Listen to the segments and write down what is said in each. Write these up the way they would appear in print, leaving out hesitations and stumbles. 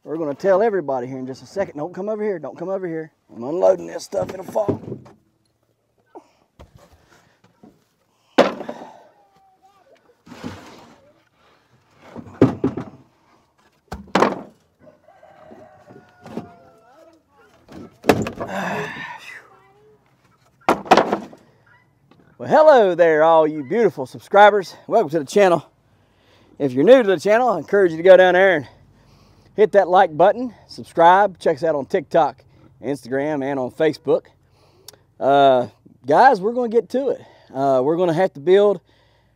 we're going to tell everybody here in just a second. Don't come over here. Don't come over here. I'm unloading this stuff. It'll fall. Well, hello there, all you beautiful subscribers. Welcome to the channel. If you're new to the channel, I encourage you to go down there and hit that like button, subscribe, check us out on TikTok, Instagram, and on Facebook. Guys, we're going to get to it. We're going to have to build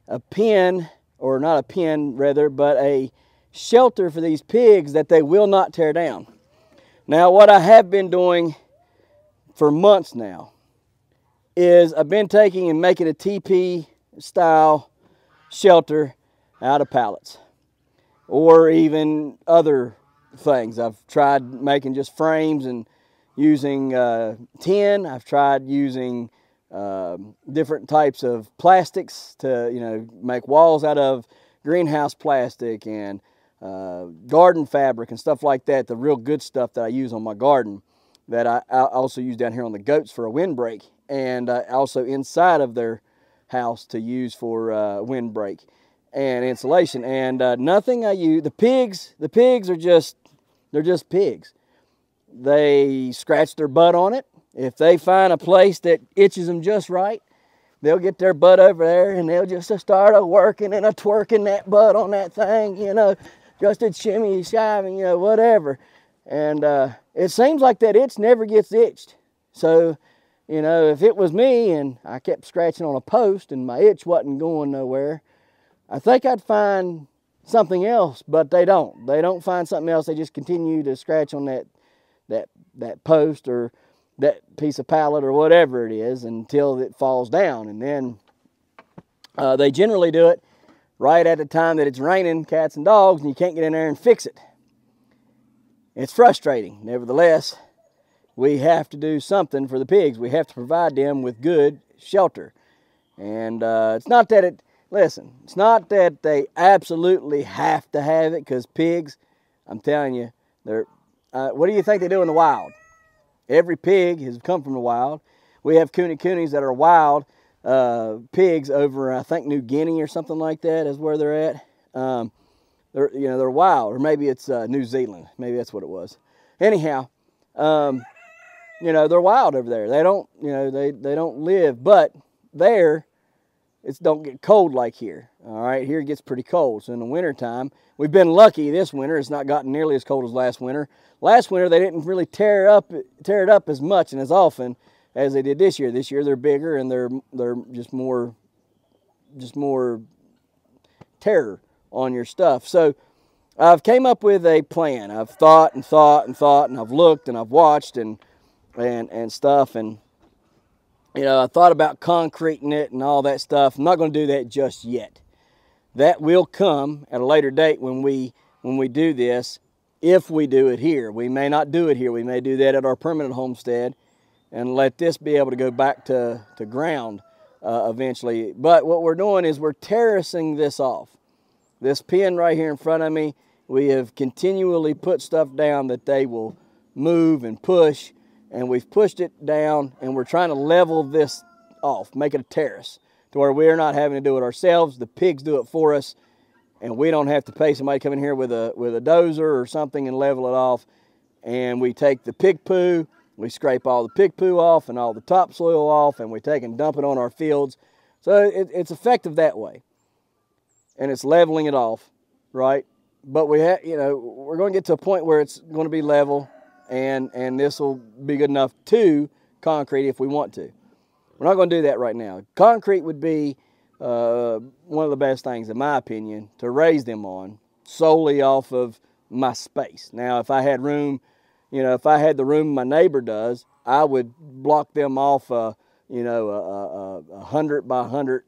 a pen, or not a pen rather, but a shelter for these pigs that they will not tear down. Now, what I have been doing for months now is I've been taking and making a TP style shelter out of pallets, or even other things. I've tried making just frames and using tin. I've tried using different types of plastics to make walls out of, greenhouse plastic and garden fabric and stuff like that, the real good stuff that I use on my garden, that I also use down here on the goats for a windbreak, and also inside of their house to use for windbreak and insulation. And nothing I use. The pigs are just, they're just pigs. They scratch their butt on it. If they find a place that itches them just right, they'll get their butt over there and they'll just start working and twerking that butt on that thing, just a shimmy, shiving, whatever. And it seems like that itch never gets itched. So, if it was me and I kept scratching on a post and my itch wasn't going nowhere, I think I'd find something else, but they don't. They don't find something else. They just continue to scratch on that post or that piece of pallet or whatever it is until it falls down. And then they generally do it right at the time that it's raining cats and dogs and you can't get in there and fix it. It's frustrating. Nevertheless, we have to do something for the pigs. We have to provide them with good shelter. And it's not that it's not that they absolutely have to have it, because pigs, I'm telling you, what do you think they do in the wild? Every pig has come from the wild. We have coonies that are wild pigs over, I think, New Guinea or something like that is where they're at. They're wild, or maybe it's New Zealand. Maybe that's what it was. Anyhow, they're wild over there. They don't, they don't live, but there, it don't get cold like here. All right, here it gets pretty cold. So in the wintertime, we've been lucky this winter. It's not gotten nearly as cold as last winter. Last winter, they didn't really tear it up as much and as often as they did this year. This year, they're bigger and they're just more terror on your stuff. So I've came up with a plan. I've thought and I've looked and I've watched and stuff, and I thought about concreting it and all that stuff. I'm not going to do that just yet. That will come at a later date when we do this, if we do it here. We may not do it here. We may do that at our permanent homestead and let this be able to go back to ground eventually. But what we're doing is we're terracing this off. This pen right here in front of me, we have continually put stuff down that they will move and push, and we've pushed it down, and we're trying to level this off, make it a terrace, to where we're not having to do it ourselves. The pigs do it for us, and we don't have to pay somebody to come in here with a dozer or something and level it off. And we take the pig poo, we scrape all the pig poo off and all the topsoil off, and we take and dump it on our fields. So it's effective that way. And it's leveling it off, right? But we're going to get to a point where it's going to be level, and this will be good enough to concrete if we want to. We're not going to do that right now. Concrete would be one of the best things, in my opinion, to raise them on, solely off of my space. Now, if I had room, if I had the room my neighbor does, I would block them off, a 100 by 100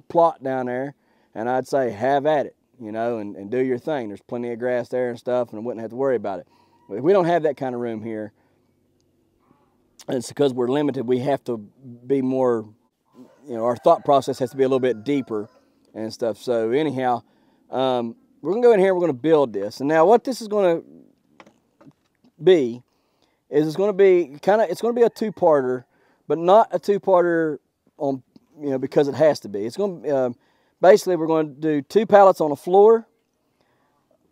plot down there, and I'd say, have at it, and do your thing. There's plenty of grass there and stuff, and I wouldn't have to worry about it. But we don't have that kind of room here. It's because we're limited. We have to be more, our thought process has to be a little bit deeper and stuff. So anyhow, we're going to go in here, we're going to build this. And now what this is going to be is it's going to be it's going to be a two-parter, but not a two-parter on, because it has to be. It's going to basically, we're going to do 2 pallets on the floor,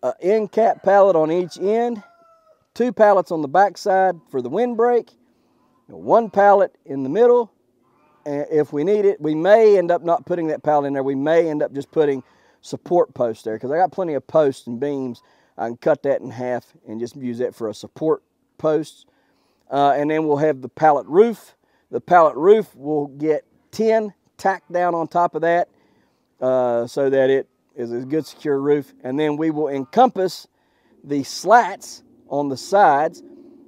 an end cap pallet on each end, 2 pallets on the back side for the windbreak, 1 pallet in the middle. And if we need it, we may end up not putting that pallet in there. We may end up just putting support posts there, because I got plenty of posts and beams. I can cut that in half and just use that for a support post. And then we'll have the pallet roof. The pallet roof will get tin tacked down on top of that, so that it is a good secure roof. And then we will encompass the slats on the sides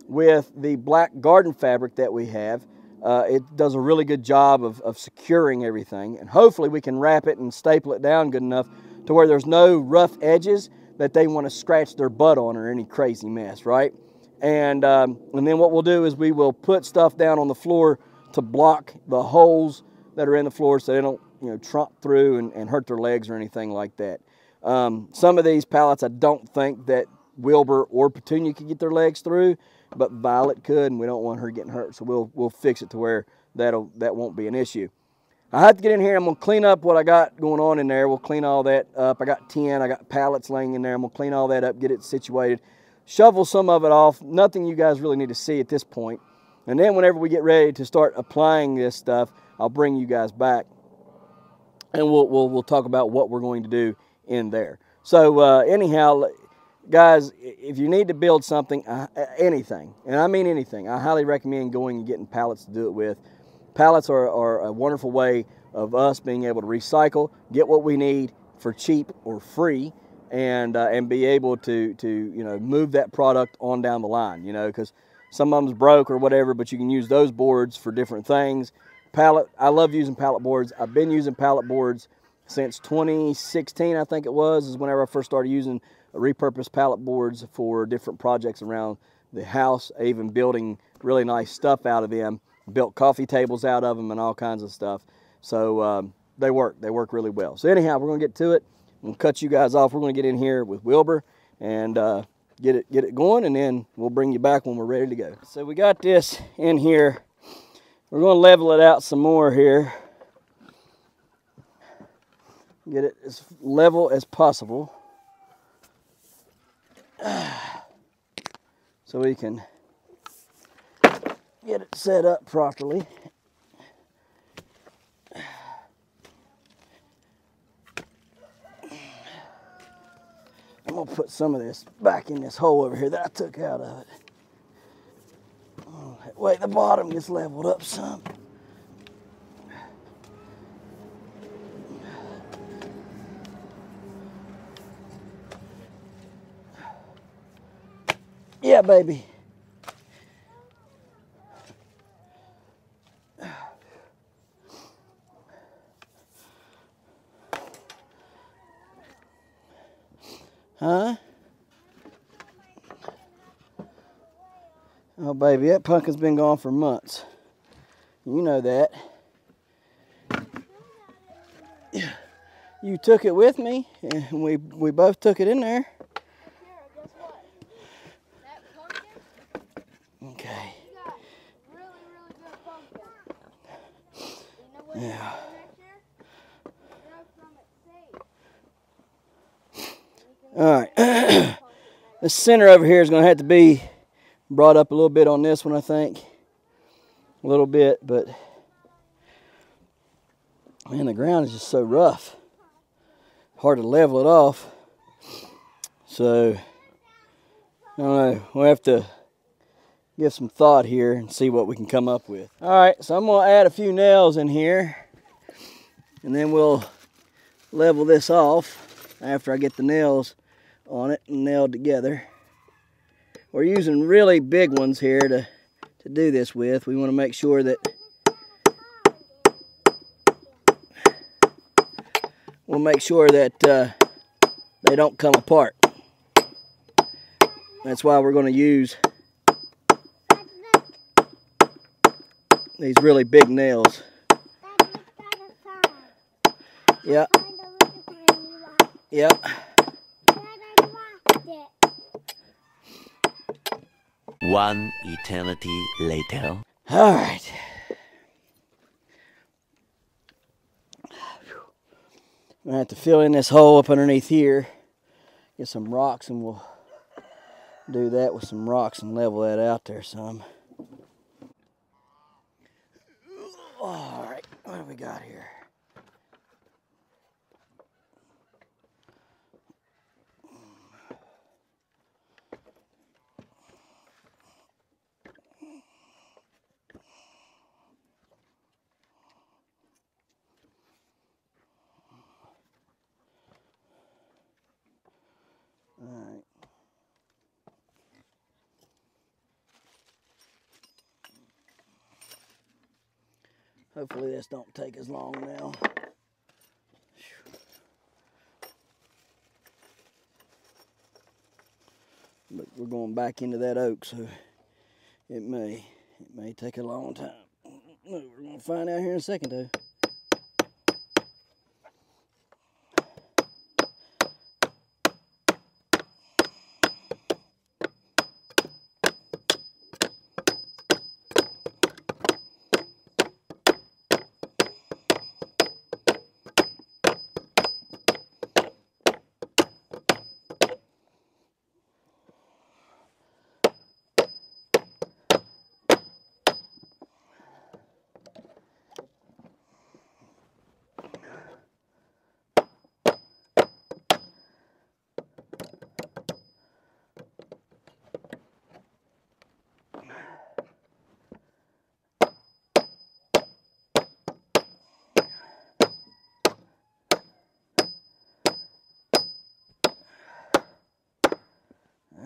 with the black garden fabric that we have. It does a really good job of securing everything, and hopefully we can wrap it and staple it down good enough to where there's no rough edges that they want to scratch their butt on or any crazy mess, right? And then what we'll do is we will put stuff down on the floor to block the holes that are in the floor, so they don't tromp through and hurt their legs or anything like that. Some of these pallets I don't think that Wilbur or Petunia could get their legs through, but Violet could, and we don't want her getting hurt, so we'll fix it to where that won't be an issue. I have to get in here. I'm going to clean up what I got going on in there. We'll clean all that up. I got tin. I got pallets laying in there. I'm going to clean all that up, get it situated, shovel some of it off. Nothing you guys really need to see at this point. And then whenever we get ready to start applying this stuff, I'll bring you guys back, and we'll talk about what we're going to do in there. So anyhow, guys, if you need to build something, anything, and I mean anything, I highly recommend going and getting pallets to do it with. Pallets are a wonderful way of us being able to recycle, get what we need for cheap or free, and be able to move that product on down the line, because some of them's broke or whatever, but you can use those boards for different things. I love using pallet boards. I've been using pallet boards since 2016, I think it was, is whenever I first started using repurposed pallet boards for different projects around the house, even building really nice stuff out of them, built coffee tables out of them and all kinds of stuff. So they work really well. So anyhow, we're going to get to it. I'm going to cut you guys off. We're going to get in here with Wilbur and get it going, and then we'll bring you back when we're ready to go. So we got this in here. We're going to level it out some more here. Get it as level as possible, so we can get it set up properly. I'm going to put some of this back in this hole over here that I took out of it. That way the bottom gets leveled up some. Yeah, baby. Huh? Oh, baby, that pumpkin's been gone for months. You know that. You took it with me, and we both took it in there. Okay. Yeah. All right. The center over here is going to have to be brought up a little bit on this one, I think. A little bit, but man, the ground is just so rough. Hard to level it off. So, I don't know. We'll have to give some thought here and see what we can come up with. All right, so I'm going to add a few nails in here, and then we'll level this off after I get the nails on it and nailed together. We're using really big ones here to do this with. We want to make sure that they don't come apart. That's why we're going to use these really big nails. Yep. Yep. One eternity later. All right. I'm gonna have to fill in this hole up underneath here. Get some rocks and we'll do that with some rocks and level that out there some. All right, what do we got here? All right. Hopefully this don't take as long now. But we're going back into that oak, so it may take a long time. We're gonna find out here in a second though.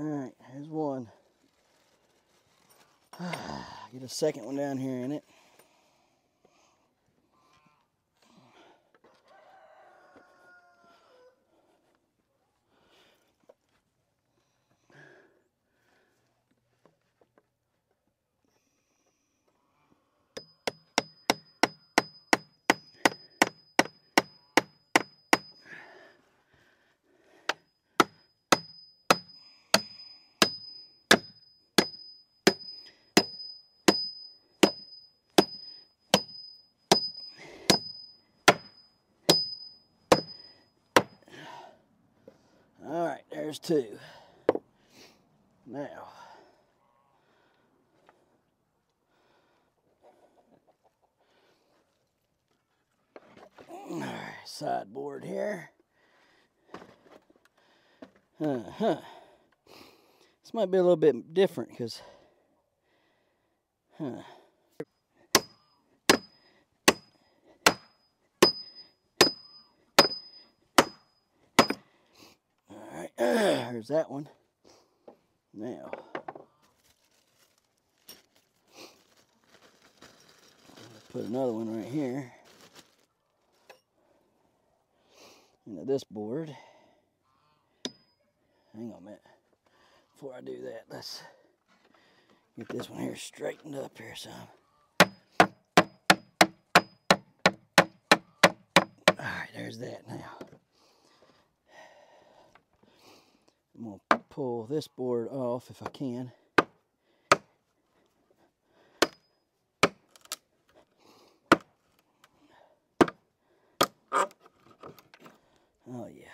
Alright, here's one. Get a second one down here in it. Alright, there's two. Now, alright, sideboard here. This might be a little bit different because, Alright, there's that one. Now, put another one right here into this board. Hang on a minute. Before I do that, let's get this one here straightened up here some. Alright, there's that now. I'm going to pull this board off if I can. Oh yeah.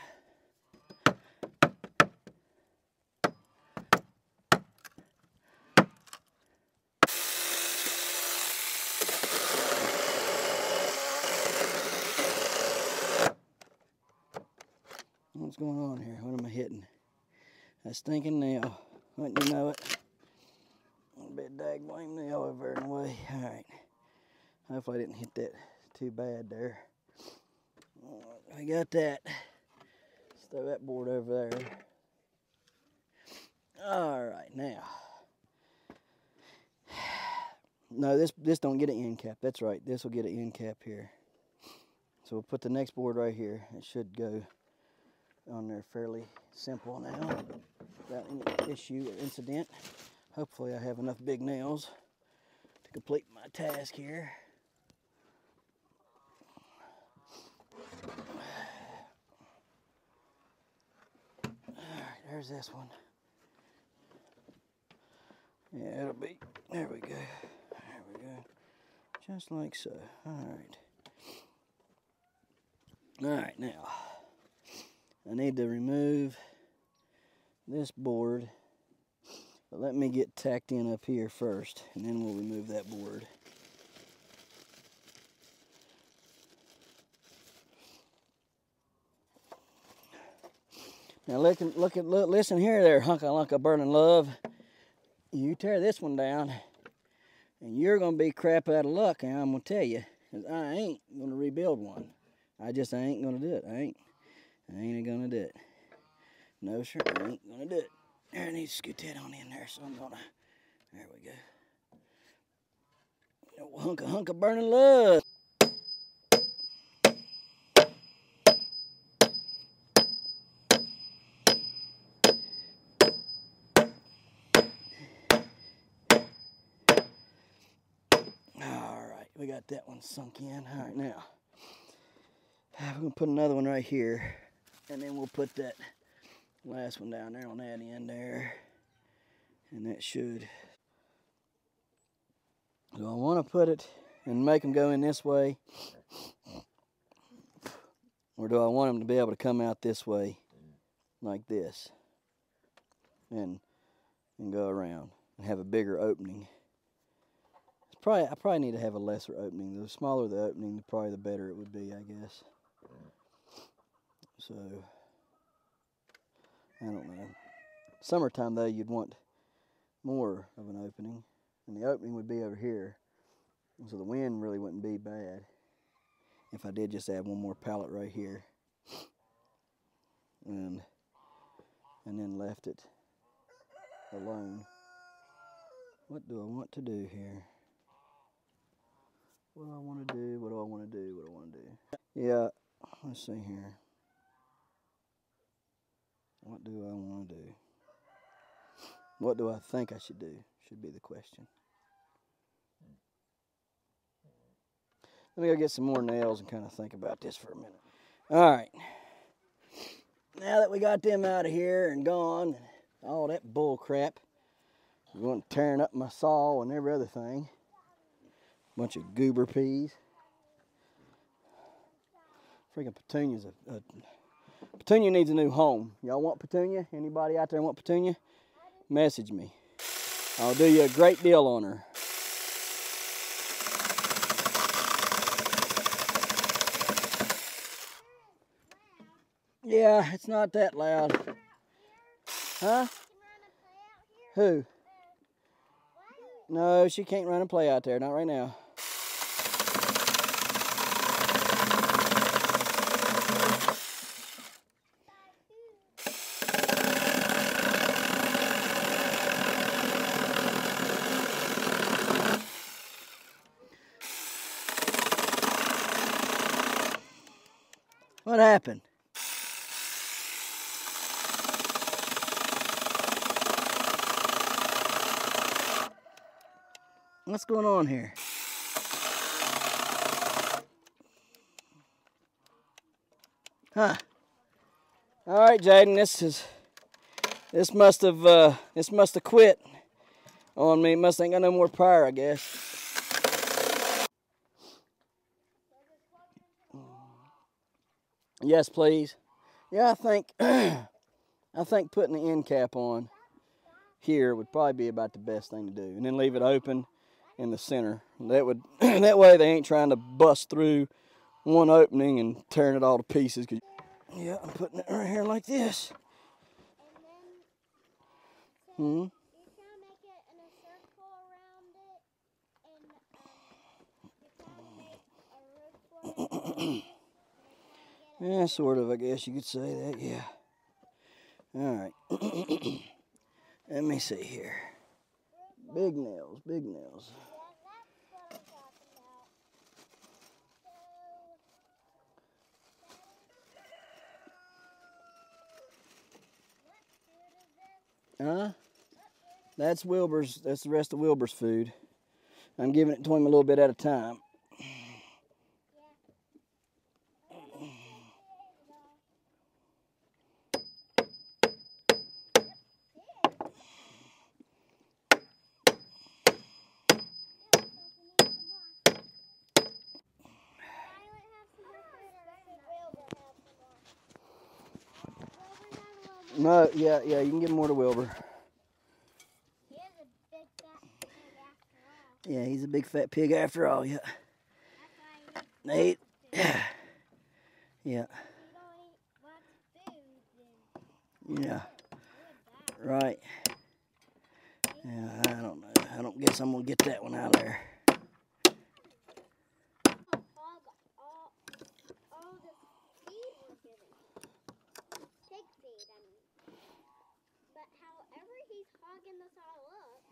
What's going on here? What am I hitting? That stinking nail. Wouldn't you know it? A bit dagblame nail over in the way. Alright. Hopefully I didn't hit that too bad there. I got that. Let's throw that board over there. Alright, now. No, this don't get an end cap. That's right. This will get an end cap here. So we'll put the next board right here. It should go on there fairly simple now, without any issue or incident. Hopefully I have enough big nails to complete my task here. Alright, there's this one. Yeah, it'll be, there we go. There we go. Just like so. Alright. Alright, now, I need to remove this board. But let me get tacked in up here first, and then we'll remove that board. Now listen here there, hunka burning love. You tear this one down, and you're gonna be crap out of luck, and I'm gonna tell you, 'cause I ain't gonna rebuild one. I just ain't gonna do it. I ain't gonna do it. No sir, I ain't gonna do it. There, I need to scoot that on in there, so I'm gonna, there we go. Hunka burning love. Alright, we got that one sunk in. Alright, now, we're gonna put another one right here, and then we'll put that last one down there on that end there, and that should. Do I want to put it and make them go in this way, or do I want them to be able to come out this way, like this, and go around and have a bigger opening? I probably need to have a lesser opening. The smaller the opening, probably the better it would be, I guess. So, I don't know. Summertime though, you'd want more of an opening, and the opening would be over here, so the wind really wouldn't be bad if I did just add one more pallet right here, and then left it alone. What do I want to do here? What do I want to do? What do I want to do? What do I want to do? Yeah, let's see here. What do I want to do? What do I think I should do? Should be the question. Let me go get some more nails and kind of think about this for a minute. All right. Now that we got them out of here and gone, all that bull crap, going tearing up my saw and every other thing. Bunch of goober peas. Freaking petunia's Petunia needs a new home. Y'all want Petunia? Anybody out there want Petunia? Message me. I'll do you a great deal on her. Yeah, it's not that loud. Huh? Who? No, she can't run and play out there. Not right now. What happened? What's going on here? Huh? All right, Jaden. This must have quit on me. Must ain't got no more power, I guess. Yes, please. Yeah, I think I think putting the end cap on here would probably be about the best thing to do, and then leave it open in the center. That would that way they ain't trying to bust through one opening and tearing it all to pieces. Yeah, I'm putting it right here like this. Hmm. Yeah, sort of, I guess you could say that, yeah. All right. Let me see here. Big nails, big nails. Huh? That's Wilbur's, that's the rest of Wilbur's food. I'm giving it to him a little bit at a time. No, yeah, you can give more to Wilbur. He is a big fat pig after all. Yeah, he's a big fat pig after all, yeah. That's why Nate. yeah. Yeah. If you don't eat lots of food, then Yeah. you would die. Right. Yeah, I don't know. I don't guess I'm gonna get that one out of there. Hog all the feed we're giving. Pig feed, I mean. But however he's hogging us all up,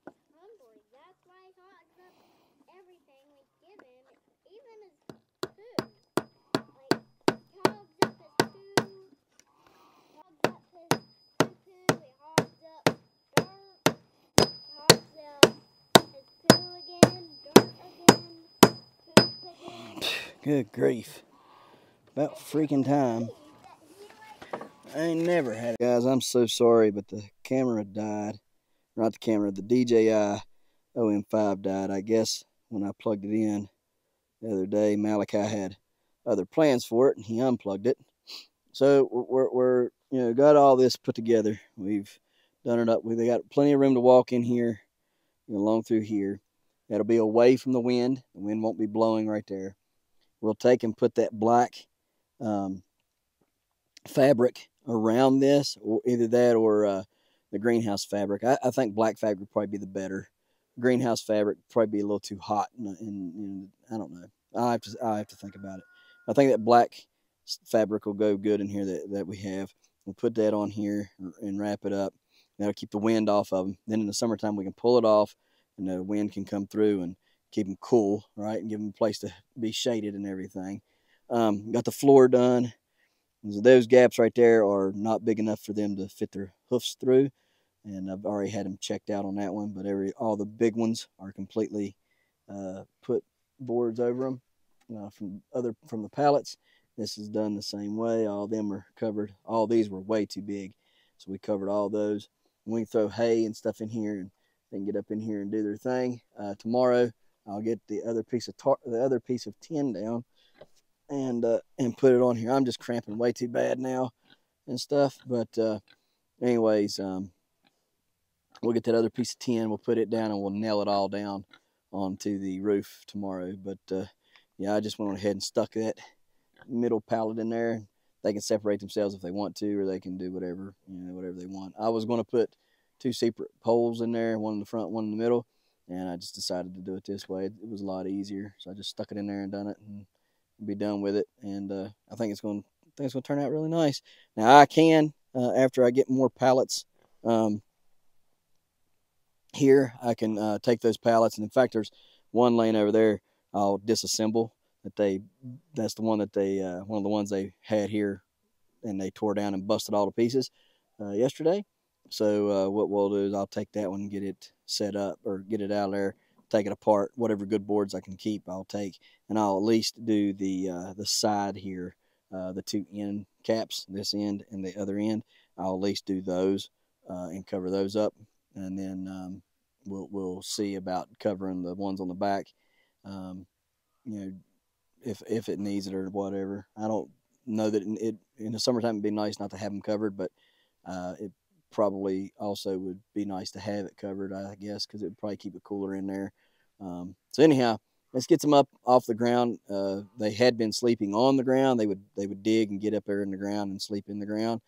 he's hungry. That's why he hogs up everything we give him, even his food. Like, he hogs up his food, hogs up his poo-poo, he hogs up dirt, he hogs up his poo again, dirt again, poop again. Good grief. About freaking time. I ain't never had it. Guys, I'm so sorry, but the camera died. Not the camera, the DJI OM5 died. I guess when I plugged it in the other day, Malachi had other plans for it, and he unplugged it. So we're got all this put together. We've done it up. We've got plenty of room to walk in here, along through here. That'll be away from the wind. The wind won't be blowing right there. We'll take and put that black fabric around this, or either that or the greenhouse fabric. I think black fabric would probably be the better. Greenhouse fabric would probably be a little too hot, and I don't know. I have to think about it. I think that black fabric will go good in here that we have. We'll put that on here and wrap it up. That'll keep the wind off of them. Then in the summertime we can pull it off, and the wind can come through and keep them cool, right, and give them a place to be shaded and everything. Got the floor done. Those gaps right there are not big enough for them to fit their hoofs through, and I've already had them checked out on that one. But all the big ones are completely put boards over them from the pallets. This is done the same way. All of them are covered. All these were way too big, so we covered all those. And we can throw hay and stuff in here, and they can get up in here and do their thing. Tomorrow, I'll get the other piece of tin down and put it on here. I'm just cramping way too bad now and stuff. But anyways, we'll get that other piece of tin. We'll put it down and we'll nail it all down onto the roof tomorrow. But yeah, I just went ahead and stuck that middle pallet in there. They can separate themselves if they want to, or they can do whatever they want. I was going to put two separate poles in there, one in the front, one in the middle, and I just decided to do it this way. It was a lot easier, so I just stuck it in there and done it, and be done with it. And I think it's going to turn out really nice. Now I can after I get more pallets here, I can take those pallets, and in fact, there's one laying over there I'll disassemble. That's the one that one of the ones they had here, and they tore down and busted all to pieces yesterday. So what we'll do is I'll take that one and get it set up, or get it out of there, take it apart. Whatever good boards I can keep, I'll take, and I'll at least do the side here, the two end caps, this end and the other end. I'll at least do those and cover those up, and then we'll see about covering the ones on the back. If it needs it or whatever. I don't know that it in the summertime it'd be nice not to have them covered, but it probably also would be nice to have it covered, I guess, because it would probably keep it cooler in there. So anyhow, let's get them up off the ground. They had been sleeping on the ground. They would dig and get up there in the ground and sleep in the ground,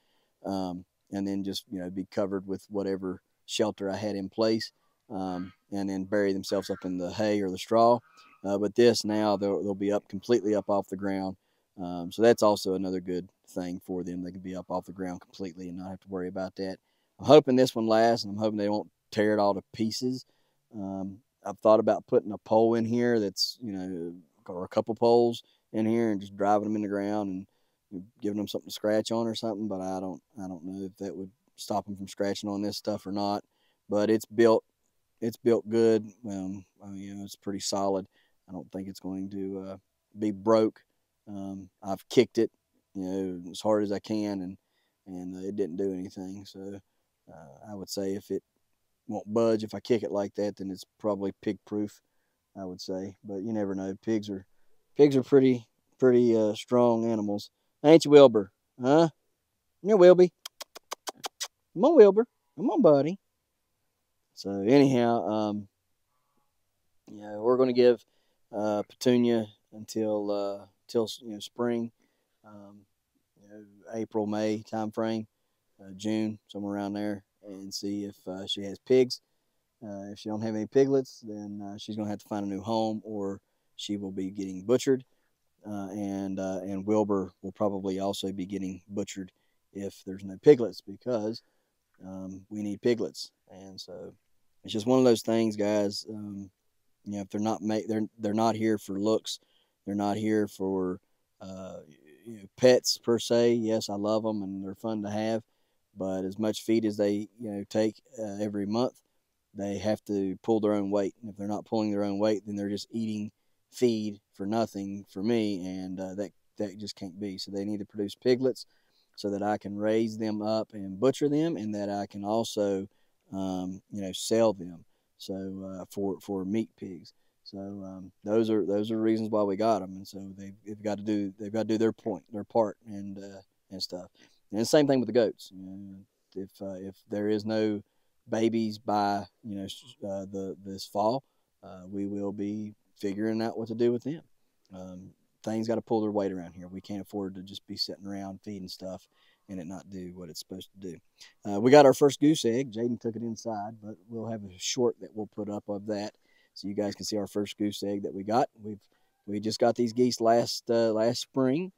and then just be covered with whatever shelter I had in place, and then bury themselves up in the hay or the straw. But this now they'll be up completely up off the ground. So that's also another good thing for them. They can be up off the ground completely and not have to worry about that. I'm hoping this one lasts, and I'm hoping they won't tear it all to pieces. I've thought about putting a pole in here that's, or a couple poles in here, and just driving them in the ground and giving them something to scratch on or something. But I don't know if that would stop them from scratching on this stuff or not. But it's built good. It's pretty solid. I don't think it's going to be broke. I've kicked it, as hard as I can, and it didn't do anything. So I would say if it won't budge, if I kick it like that, then it's probably pig proof, I would say. But you never know. Pigs are pretty strong animals. Ain't you, Wilbur? Huh? You're Wilby. Come on, Wilbur. Come on, buddy. So anyhow, we're going to give Petunia until spring, um, April, May time frame, June, somewhere around there, and see if she has pigs. If she don't have any piglets, then she's going to have to find a new home, or she will be getting butchered. And Wilbur will probably also be getting butchered if there's no piglets, because we need piglets. And so it's just one of those things, guys. If they're not here for looks, they're not here for pets per se. Yes, I love them and they're fun to have, but as much feed as they take every month, they have to pull their own weight. And if they're not pulling their own weight, then they're just eating feed for nothing for me, and that just can't be. So they need to produce piglets so that I can raise them up and butcher them, and that I can also sell them. So for meat pigs. So those are reasons why we got them, and so they've got to do their part, and stuff. And the same thing with the goats. If there is no babies by this fall, we will be figuring out what to do with them. Things got to pull their weight around here. We can't afford to just be sitting around feeding stuff and it not do what it's supposed to do. We got our first goose egg. Jaden took it inside, but we'll have a short that we'll put up of that, so you guys can see our first goose egg that we got. We just got these geese last spring,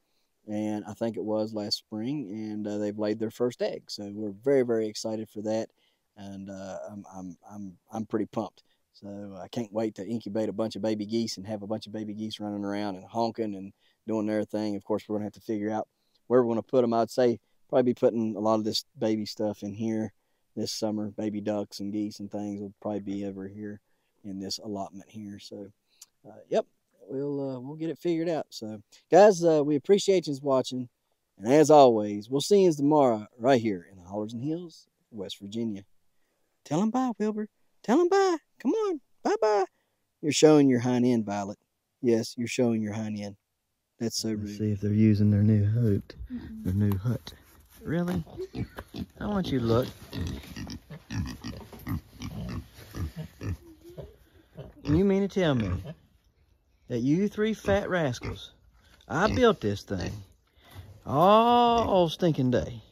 and I think it was last spring, and they've laid their first egg. So we're very, very excited for that, and I'm pretty pumped. So I can't wait to incubate a bunch of baby geese and have a bunch of baby geese running around and honking and doing their thing. Of course, we're going to have to figure out where we're going to put them. I'd say probably be putting a lot of this baby stuff in here this summer. Baby ducks and geese and things will probably be over here in this allotment here. So, yep, we'll get it figured out. So, guys, we appreciate you watching. And as always, we'll see you tomorrow right here in the Hollers and Hills, West Virginia. Tell them bye, Wilbur. Tell them bye. Come on. Bye-bye. You're showing your hind end, Violet. Yes, you're showing your hind end. That's so rude. Let's see if they're using their new hut. Their new hut. Really? I want you to look. You mean to tell me that you three fat rascals, I built this thing all stinking day,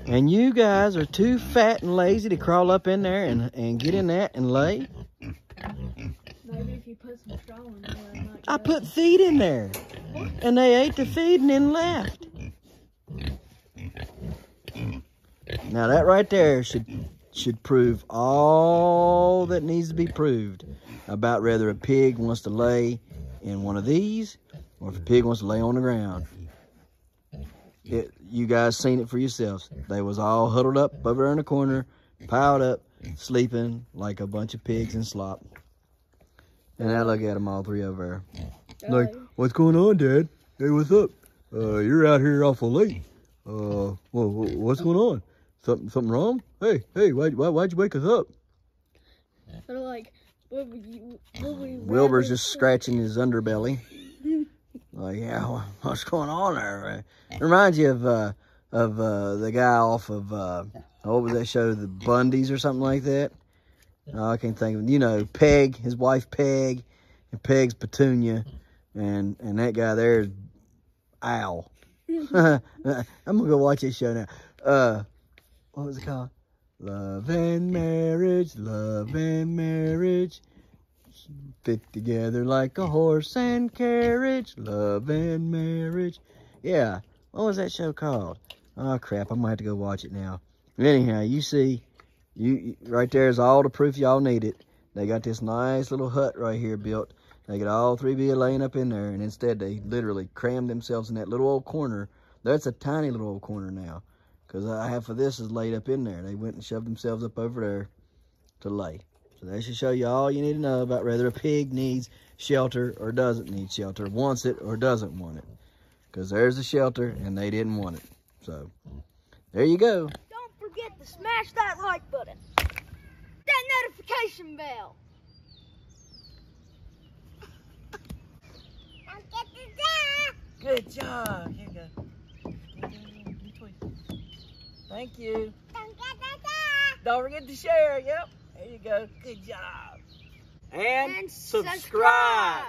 and you guys are too fat and lazy to crawl up in there and get in that and lay? Maybe if you put some straw in there, it might I go. put feed in there, and they ate the feed and then left. Now that right there should prove all that needs to be proved about whether a pig wants to lay in one of these or if a pig wants to lay on the ground. You guys seen it for yourselves. They was all huddled up over there in the corner, piled up, sleeping like a bunch of pigs in slop. And I look at them all three over there. Like, what's going on, Dad? Hey, what's up? You're out here awful late. Well, what's going on? Something wrong? Hey, why'd you wake us up? They're like, Wilbur's just scratching his underbelly. Like, yeah, what's going on there? It reminds you of the guy off of, what was that show, The Bundys or something like that? Oh, I can't think of it. Peg, his wife Peg, and Peg's Petunia, and that guy there is Al. I'm going to go watch this show now. What was it called? Love and marriage, fit together like a horse and carriage, love and marriage. Yeah, what was that show called? Oh crap, I'm gonna have to go watch it now. Anyhow, you see, right there is all the proof y'all needed. They got this nice little hut right here built. They got all three be laying up in there, and instead they literally crammed themselves in that little old corner. That's a tiny little old corner now, because half of this is laid up in there. They went and shoved themselves up over there to lay. So that should show you all you need to know about whether a pig needs shelter or doesn't need shelter, wants it or doesn't want it. Because there's the shelter, and they didn't want it. So, there you go. Don't forget to smash that like button. That notification bell. Don't get the Good job. Here you go. Thank you. dog. Don't forget to share. Yep. There you go. Good job. And subscribe.